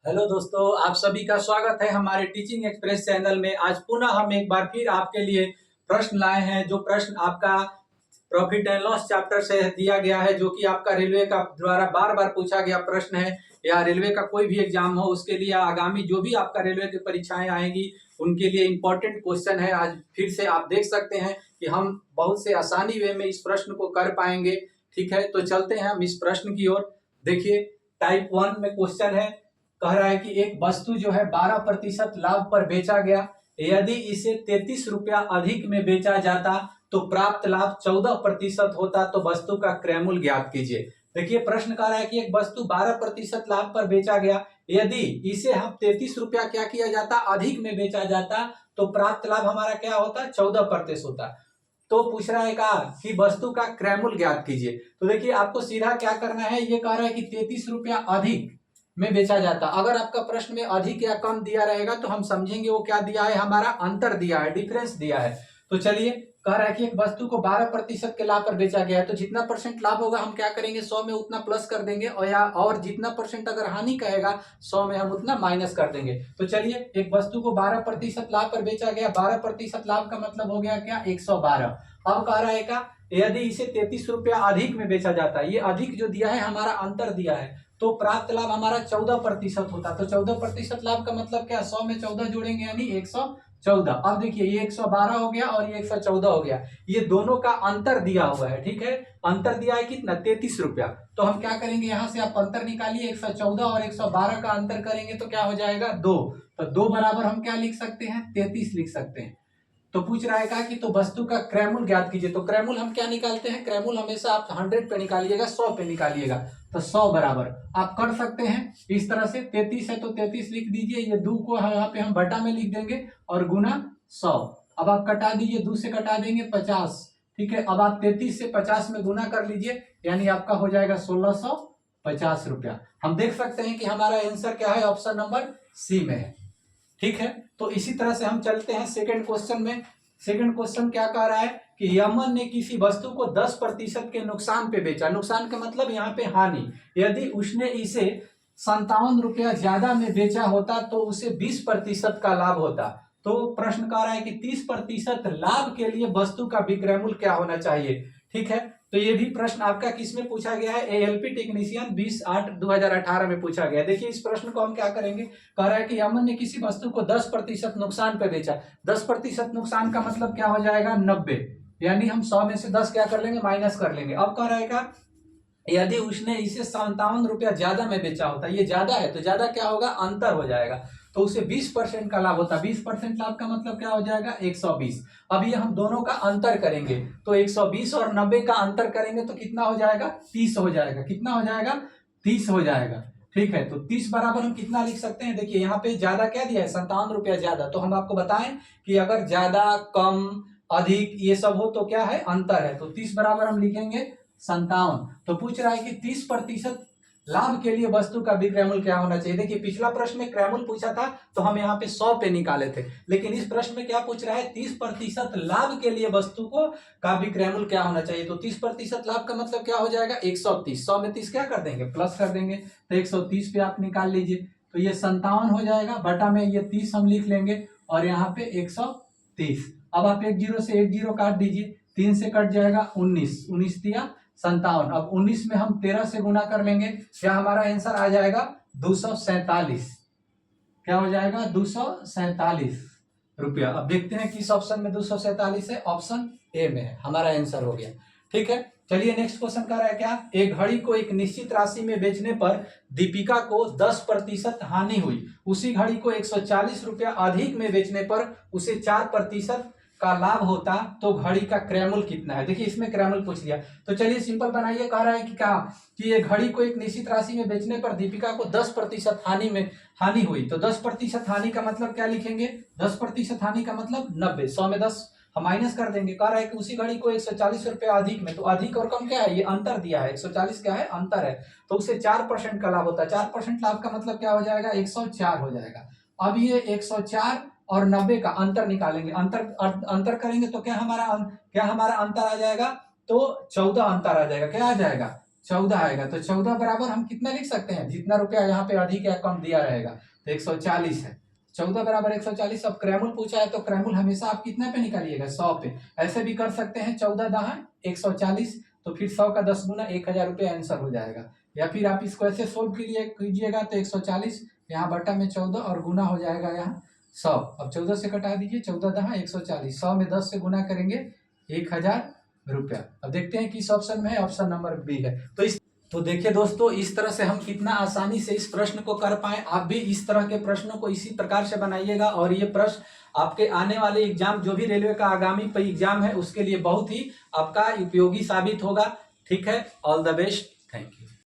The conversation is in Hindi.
हेलो दोस्तों, आप सभी का स्वागत है हमारे टीचिंग एक्सप्रेस चैनल में। आज पुनः हम एक बार फिर आपके लिए प्रश्न लाए हैं। जो प्रश्न आपका प्रॉफिट एंड लॉस चैप्टर से दिया गया है, जो कि आपका रेलवे का द्वारा बार बार पूछा गया प्रश्न है, या रेलवे का कोई भी एग्जाम हो उसके लिए आगामी जो भी आपका रेलवे की परीक्षाएं आएंगी उनके लिए इम्पोर्टेंट क्वेश्चन है। आज फिर से आप देख सकते हैं कि हम बहुत से आसानी वे में इस प्रश्न को कर पाएंगे। ठीक है, तो चलते हैं हम इस प्रश्न की ओर। देखिए, टाइप 1 में क्वेश्चन है, कह रहा है कि एक वस्तु जो है 12% लाभ पर बेचा गया। यदि इसे 33 रुपया अधिक में बेचा जाता तो प्राप्त लाभ 14% होता, तो वस्तु का क्रय मूल्य ज्ञात कीजिए। देखिए, प्रश्न कह रहा है कि एक वस्तु 12% लाभ पर बेचा गया, यदि इसे हम 33 रुपया क्या किया जाता, अधिक में बेचा जाता, तो प्राप्त लाभ हमारा क्या होता, 14% होता। तो पूछ रहा है कि वस्तु का क्रय मूल्य ज्ञात कीजिए। तो देखिए, आपको सीधा क्या करना है, ये कह रहा है कि 33 रुपया अधिक में बेचा जाता। अगर आपका प्रश्न में अधिक या कम दिया रहेगा तो हम समझेंगे वो क्या दिया है, हमारा अंतर दिया है, डिफरेंस दिया है। तो चलिए, कह रहा है कि एक वस्तु को 12% के लाभ पर बेचा गया है, तो जितना परसेंट लाभ होगा हम क्या करेंगे, 100 में उतना प्लस कर देंगे, और जितना परसेंट अगर हानि कहेगा 100 में हम उतना माइनस कर देंगे। तो चलिए, एक वस्तु को 12% लाभ पर बेचा गया, 12% लाभ का मतलब हो गया क्या, 112। अब कह रहा है यदि इसे 33 रुपया अधिक में बेचा जाता है, ये अधिक जो दिया है हमारा अंतर दिया है, तो प्राप्त लाभ हमारा 14% होता। तो 14% लाभ का मतलब क्या, 100 में 14 जोड़ेंगे यानी 114। अब देखिए, ये 112 हो गया और ये 114 हो गया, ये दोनों का अंतर दिया हुआ है। ठीक है, अंतर दिया है कितना, 33 रुपया। तो हम क्या करेंगे, यहां से आप अंतर निकालिए, 114 और 112 का अंतर करेंगे तो क्या हो जाएगा, 2। तो 2 बराबर हम क्या लिख सकते हैं, 33 लिख सकते हैं। तो पूछ रहा है कि तो वस्तु का क्रय मूल्य ज्ञात कीजिए। तो क्रय मूल्य हम क्या निकालते हैं, क्रय मूल्य हमेशा आप 100 पे निकालिएगा, 100 पे निकालिएगा। तो 100 बराबर आप कर सकते हैं इस तरह से, 33 है तो 33 लिख दीजिए, ये 2 को यहाँ पे हम बटा में लिख देंगे और गुना 100। अब आप कटा दीजिए, 2 से कटा देंगे 50। ठीक है, अब आप 33 से 50 में गुना कर लीजिए, यानी आपका हो जाएगा 1650 रुपया। हम देख सकते हैं कि हमारा आंसर क्या है, ऑप्शन नंबर सी में है। ठीक है, तो इसी तरह से हम चलते हैं सेकंड क्वेश्चन में। सेकंड क्वेश्चन क्या कह रहा है कि यमन ने किसी वस्तु को 10% के नुकसान पे बेचा। नुकसान का मतलब यहाँ पे हानि। यदि उसने इसे 57 रुपया ज्यादा में बेचा होता तो उसे 20% का लाभ होता। तो प्रश्न कह रहा है कि 30% लाभ के लिए वस्तु का विक्रय मूल्य क्या होना चाहिए। ठीक है, तो ये भी प्रश्न आपका किसमें पूछा गया है, एएलपी टेक्नीशियन 20/8/2018 में पूछा गया है। देखिए, इस प्रश्न को हम क्या करेंगे, कह रहा है कि यमन ने किसी वस्तु को 10% नुकसान पे बेचा। 10% नुकसान का मतलब क्या हो जाएगा, 90, यानी हम 100 में से 10 क्या कर लेंगे, माइनस कर लेंगे। अब कह रहा है यदि उसने इसे 57 रुपया ज्यादा में बेचा होता, ये ज्यादा है तो ज्यादा क्या होगा, अंतर हो जाएगा, तो उसे 20% का लाभ होता। 20% लाभ का मतलब क्या हो जाएगा, 120। अब ये हम दोनों का अंतर करेंगे, तो 120 और 90 का अंतर करेंगे तो कितना हो जाएगा, 30 हो जाएगा। कितना हो जाएगा, 30 हो जाएगा। ठीक है, तो 30 बराबर हम कितना लिख सकते हैं, देखिए यहाँ पे ज्यादा क्या दिया है, 57 रुपया ज्यादा। तो हम आपको बताएं कि अगर ज्यादा, कम, अधिक ये सब हो तो क्या है, अंतर है। तो 30 बराबर हम लिखेंगे 57। तो पूछ रहा है कि 30% लाभ के लिए वस्तु का विक्रय मूल्य क्या होना चाहिए। देखिए, पिछला प्रश्न में क्रय मूल्य पूछा था तो हम यहाँ पे 100 पे निकाले थे, लेकिन इस प्रश्न में क्या पूछ रहा है, 30% लाभ के लिए वस्तु को का विक्रय मूल्य क्या होना चाहिए। तो 30% लाभ का मतलब क्या हो जाएगा, 130। 100 में 30 क्या कर देंगे, प्लस कर देंगे, तो 130 पे आप निकाल लीजिए। तो ये 57 हो जाएगा, बटा में ये 30 हम लिख लेंगे और यहाँ पे 130। अब आप 10 से 10 काट दीजिए, 3 से कट जाएगा 19, 19 दिया 57। अब 19 में हम 13 से गुना कर लेंगे, क्या हमारा आंसर आ जाएगा 247। क्या हो जाएगा, 247 रुपया। अब देखते हैं किस ऑप्शन में 247 है, ऑप्शन ए में है, हमारा आंसर हो गया। ठीक है, चलिए नेक्स्ट क्वेश्चन कर रहा है क्या, एक घड़ी को एक निश्चित राशि में बेचने पर दीपिका को 10% हानि हुई। उसी घड़ी को 140 रुपया अधिक में बेचने पर उसे 4% का लाभ होता, तो घड़ी का क्रय मूल्य कितना है। देखिए, इसमें क्रय मूल्य पूछ लिया, तो चलिए सिंपल बनाइए। कह रहा है कि क्या, कि ये घड़ी को एक निश्चित राशि में बेचने पर दीपिका को 10% हानि हुई। तो 10% हानि का मतलब क्या लिखेंगे, 10% हानि का मतलब 90। 100 में 10 हम माइनस कर देंगे। कह रहा है कि उसी घड़ी को 140 रुपया अधिक में, तो अधिक और कम क्या है, ये अंतर दिया है, 140 क्या है, अंतर है, तो उसे 4% का लाभ होता है। 4% लाभ का मतलब क्या हो जाएगा, 104 हो जाएगा। अब ये 104 और 90 का अंतर निकालेंगे, अंतर करेंगे तो क्या हमारा अंतर आ जाएगा, तो 14 अंतर आ जाएगा। क्या आ जाएगा, 14 आएगा, तो 14 बराबर हम कितना लिख सकते हैं, जितना रुपया यहाँ पे अधिक या कम दिया रहेगा, तो 140 है। 14 बराबर 140। अब क्रैमुल पूछा है तो क्रैमुल हमेशा आप कितना पे निकालिएगा, 100 पे। ऐसे भी कर सकते हैं 14 दहा 140, तो फिर 100 का 10 गुना 1000 रुपये आंसर हो जाएगा। या फिर आप इसको ऐसे सोल्व कीजिएगा तो 140 यहाँ बटा में 14 और गुना हो जाएगा यहाँ 100। अब 14 से कटा दीजिए, 14 दहा 140, 100 में 10 से गुना करेंगे 1000 रुपया। अब देखते हैं किस ऑप्शन में है, ऑप्शन नंबर बी है। तो देखिए दोस्तों, इस तरह से हम कितना आसानी से इस प्रश्न को कर पाए। आप भी इस तरह के प्रश्नों को इसी प्रकार से बनाइएगा और ये प्रश्न आपके आने वाले एग्जाम, जो भी रेलवे का आगामी एग्जाम है, उसके लिए बहुत ही आपका उपयोगी साबित होगा। ठीक है, all the best, thank you.